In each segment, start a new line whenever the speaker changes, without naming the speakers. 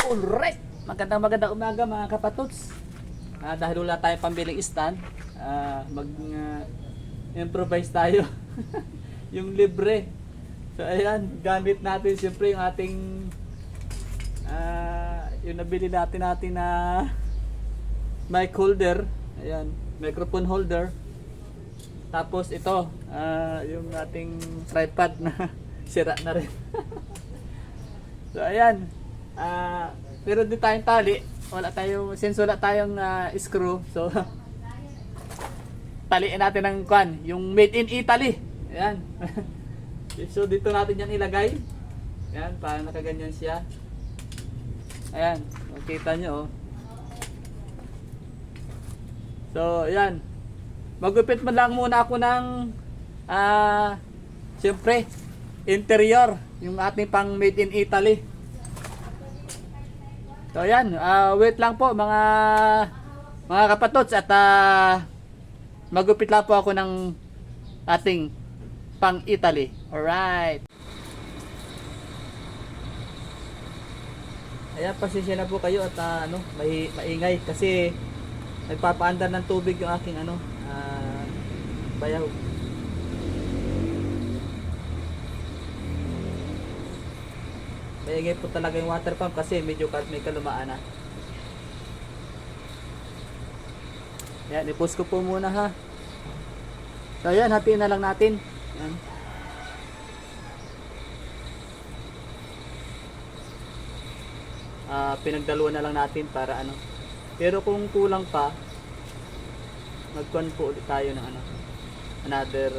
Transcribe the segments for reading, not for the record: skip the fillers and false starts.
Alright, magandang umaga mga kapatots. Dahil wala tayong pambiling stand, mag-improvise tayo. Yung libre. So ayan, gamit natin siyempre yung ating yung nabili natin na mic holder. Ayan, microphone holder. Tapos ito, yung ating tripod na sira na rin. So ayan, pero di tayong tali, since wala tayong screw, so taliin natin ng kwan, yung made in Italy. Ayan. So dito natin yan ilagay. Ayan, para nakaganyan siya. Ayan, makita nyo oh. So ayan, magupit man lang muna ako ng siyempre interior, yung ating pang made in Italy. So ayan, wait lang po mga kapatots at magupit lang po ako ng ating pang Italy. Alright. Ayan, pasensya na po kayo at maingay kasi nagpapaandar ng tubig yung aking bayaw. Maingay po talaga yung water pump kasi medyo may kalumaan na. Ayan, i-pause ko po muna ha. So ayan, hatiin na lang natin. Ayan. Pinagdalawa na lang natin para Pero kung kulang pa, magkuhan po ulit tayo ng another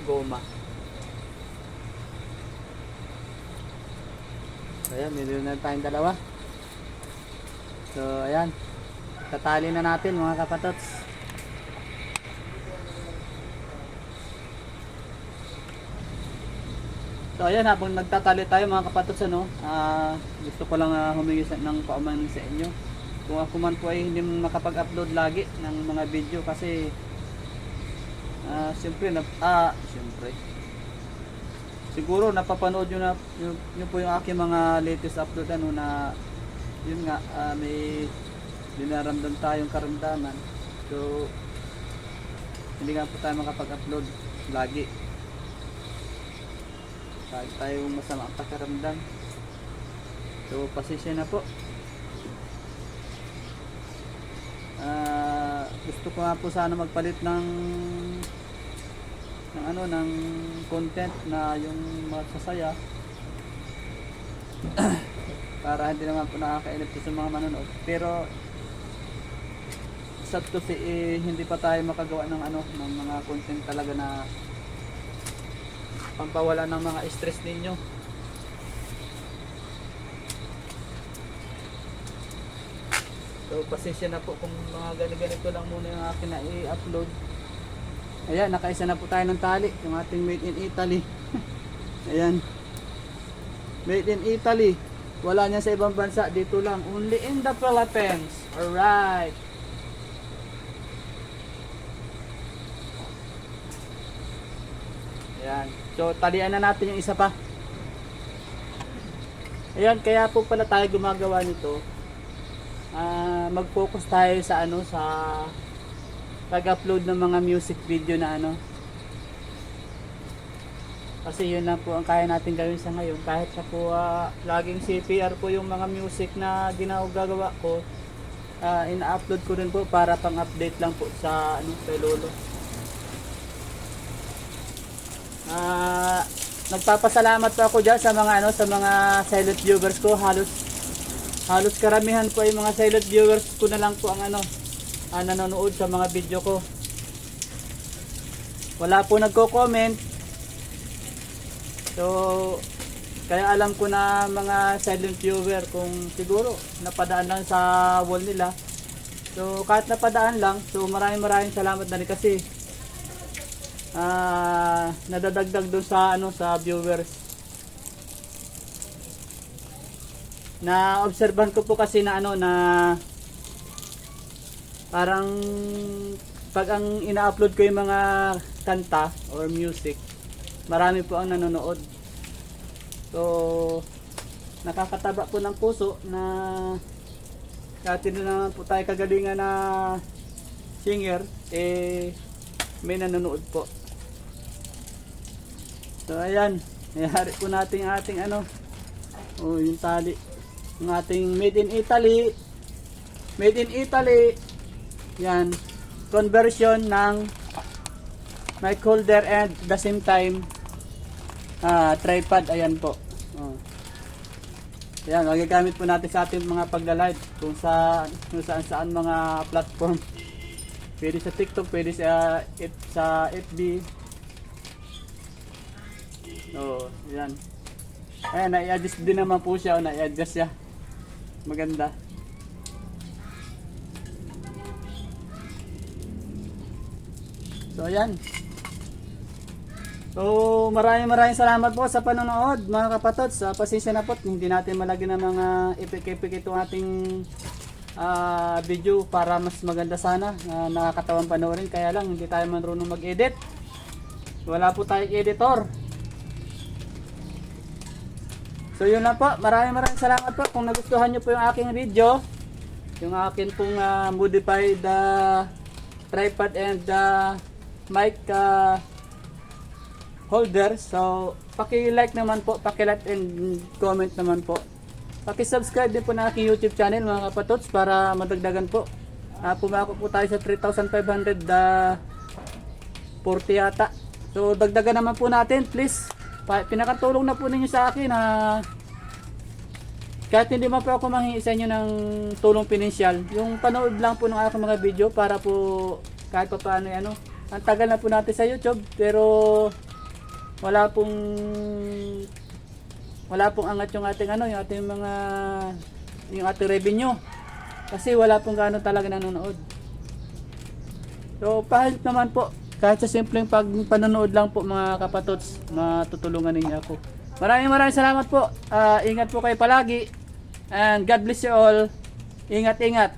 goma. So ayan, meron na tayong dalawa. So ayan, tatali na natin mga kapatots. So ayan, habang nagtatali tayo mga kapatots, gusto ko lang humingi ng paumanhin sa inyo. Kung ako man po ay hindi makapag-upload lagi ng mga video kasi siyempre siguro napapanood nyo po yung aking mga latest upload na yun nga, may dinaramdam tayong karamdaman. So hindi nga po tayo makapag-upload lagi. Kahit tayong masama ang pakiramdam. So pasensya na po. Gusto ko nga po sana magpalit ng content na yung masasaya para hindi naman po nakakainip po sa mga manonood. Pero sad to say, hindi pa tayo makagawa ng ng mga content talaga na pampawala ng mga stress ninyo. So pasensya na po kung mga ganito lang muna yung akin na i-upload. Ayan, nakaisa na po tayo ng tali, yung ating made in Italy. Ayan, made in Italy. Wala niya sa ibang bansa, dito lang, only in the Philippines. Alright. Ayan, so talian na natin yung isa pa. Ayan, kaya po pala tayo gumagawa nito. Mag-focus tayo sa sa pag-upload ng mga music video na kasi yun na po ang kaya natin gawin sa ngayon. Kahit sa po laging CPR po yung mga music na ginagawa ko, ina-upload ko rin po para pang-update lang po sa kay Lolo. Nagpapasalamat po ako dyan sa mga sa mga silent viewers ko. Halos karamihan po ay mga silent viewers ko na lang po ang nanonood sa mga video ko. Wala po nagko-comment. So kaya alam ko na mga silent viewer kung siguro napadaan lang sa wall nila. So kahit napadaan lang, so maraming salamat na rin kasi nadadagdag doon sa sa viewers. Na obserban ko po kasi na na parang pag ang ina-upload ko yung mga kanta or music, marami po ang nanonood. So, nakakataba po ng puso na dati na naman po tayo kagalingan na singer, may nanonood po. So, ayan. Nayari po natin ating yung tali. Yung ating made in Italy. Made in Italy. Yan. Conversion ng mic holder and the same time tripod. Ayan po. Ayan, magagamit po natin sa ating mga pagla-live kung saan mga platform. Pwede sa TikTok, pwede sa FB. Ayan. Ayan, na-i-adjust din naman po siya. Na-i-adjust siya. Maganda. So, ayan. So, maraming salamat po sa panonood, mga kapatods. Pasensya na po, hindi natin malagyan ng mga epik-epik itong ating video para mas maganda sana. Nakakatawang panoorin, kaya lang hindi tayo marunong mag-edit. Wala po tayong editor. So, yun lang po. Maraming salamat po. Kung nagustuhan nyo po yung aking video, yung akin pong modified tripod and mic holder. So, paki-like naman po, paki-like and comment naman po. Paki-subscribe din po na aking YouTube channel, mga kapatods, para madagdagan po. Pumako po tayo sa 3,540 yata. So, dagdagan naman po natin, please. Pinakatulong na po ninyo sa akin kahit hindi man po ako manghingi sa inyo ng tulong pinansyal. Yung panood lang po ng aking mga video para po kahit pa paano ang tagal na po natin sa YouTube, pero wala pong angat yung ating yung ating revenue kasi wala pong gaano talaga nanonood. So, pahit naman po kahit sa simpleng panonood lang po, mga kapatods, matutulungan ninyo ako. Maraming salamat po. Ingat po kayo palagi, and God bless you all. Ingat.